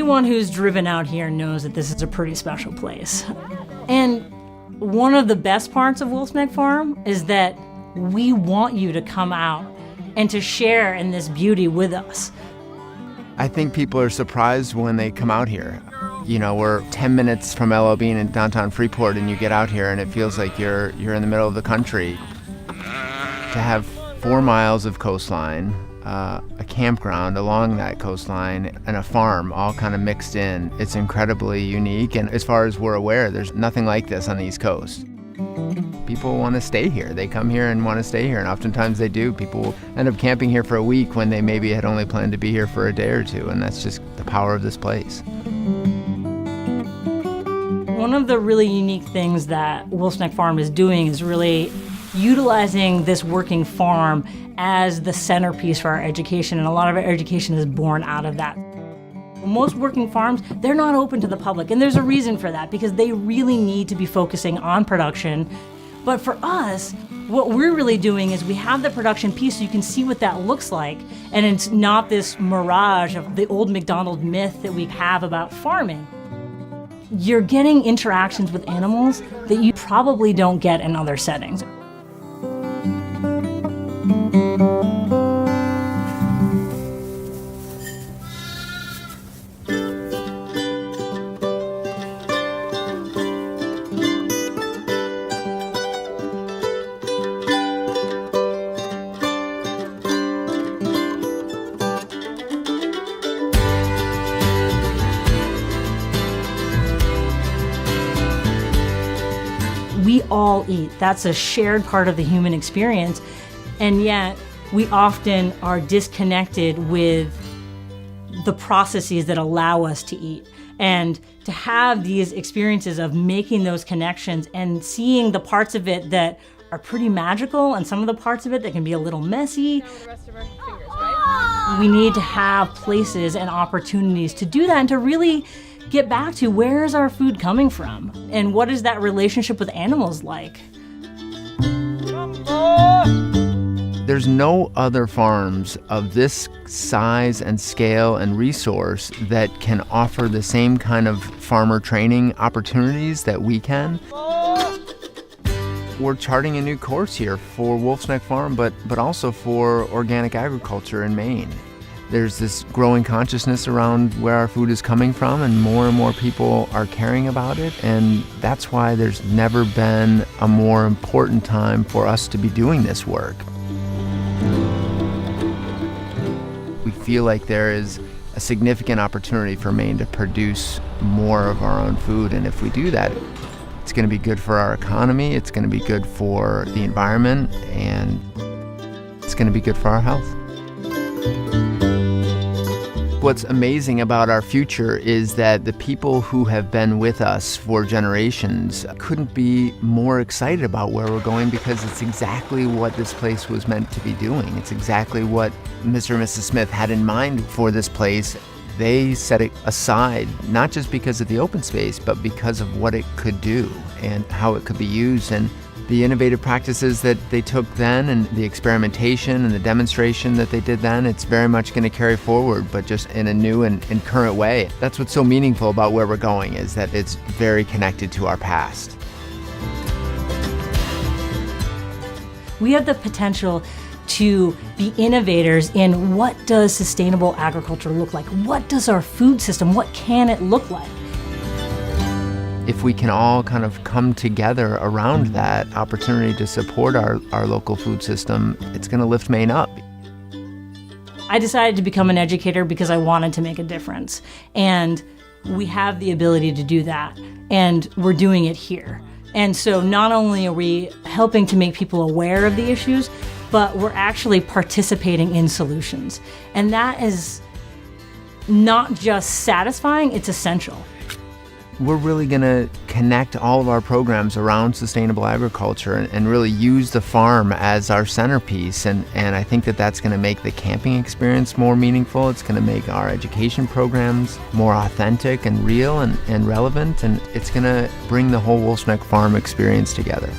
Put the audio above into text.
Anyone who's driven out here knows that this is a pretty special place. And one of the best parts of Wolf's Neck Farm is that we want you to come out and to share in this beauty with us. I think people are surprised when they come out here. You know, we're 10 minutes from LL Bean in downtown Freeport, and you get out here and it feels like you're in the middle of the country. To have 4 miles of coastline, a campground along that coastline, and a farm all kind of mixed in, it's incredibly unique. And as far as we're aware, there's nothing like this on the East Coast. People want to stay here. They come here and want to stay here, and oftentimes they do. People end up camping here for a week when they maybe had only planned to be here for a day or two, and that's just the power of this place. One of the really unique things that Wolf's Neck Farm is doing is really utilizing this working farm as the centerpiece for our education, and a lot of our education is born out of that. Most working farms, they're not open to the public, and there's a reason for that, because they really need to be focusing on production. But for us, what we're really doing is we have the production piece so you can see what that looks like, and it's not this mirage of the old McDonald myth that we have about farming. You're getting interactions with animals that you probably don't get in other settings. We all eat. That's a shared part of the human experience. And yet, we often are disconnected with the processes that allow us to eat. And to have these experiences of making those connections and seeing the parts of it that are pretty magical and some of the parts of it that can be a little messy. We need to have places and opportunities to do that and to really get back to where is our food coming from and what is that relationship with animals like. There's no other farms of this size and scale and resource that can offer the same kind of farmer training opportunities that we can. We're charting a new course here for Wolf's Neck Farm, but also for organic agriculture in Maine. There's this growing consciousness around where our food is coming from, and more people are caring about it, and that's why there's never been a more important time for us to be doing this work. We feel like there is a significant opportunity for Maine to produce more of our own food, and if we do that, it's going to be good for our economy, it's going to be good for the environment, and it's going to be good for our health. What's amazing about our future is that the people who have been with us for generations couldn't be more excited about where we're going, because it's exactly what this place was meant to be doing. It's exactly what Mr. and Mrs. Smith had in mind for this place. They set it aside, not just because of the open space, but because of what it could do and how it could be used. And the innovative practices that they took then, and the experimentation and the demonstration that they did then, it's very much going to carry forward, but just in a new and current way. That's what's so meaningful about where we're going, is that it's very connected to our past. We have the potential to be innovators in what does sustainable agriculture look like? What does our food system, what can it look like? If we can all kind of come together around that opportunity to support our local food system, it's going to lift Maine up. I decided to become an educator because I wanted to make a difference. And we have the ability to do that, and we're doing it here. And so not only are we helping to make people aware of the issues, but we're actually participating in solutions. And that is not just satisfying, it's essential. We're really going to connect all of our programs around sustainable agriculture and really use the farm as our centerpiece. And I think that that's going to make the camping experience more meaningful. It's going to make our education programs more authentic and real and relevant. And it's going to bring the whole Wolf's Neck Farm experience together.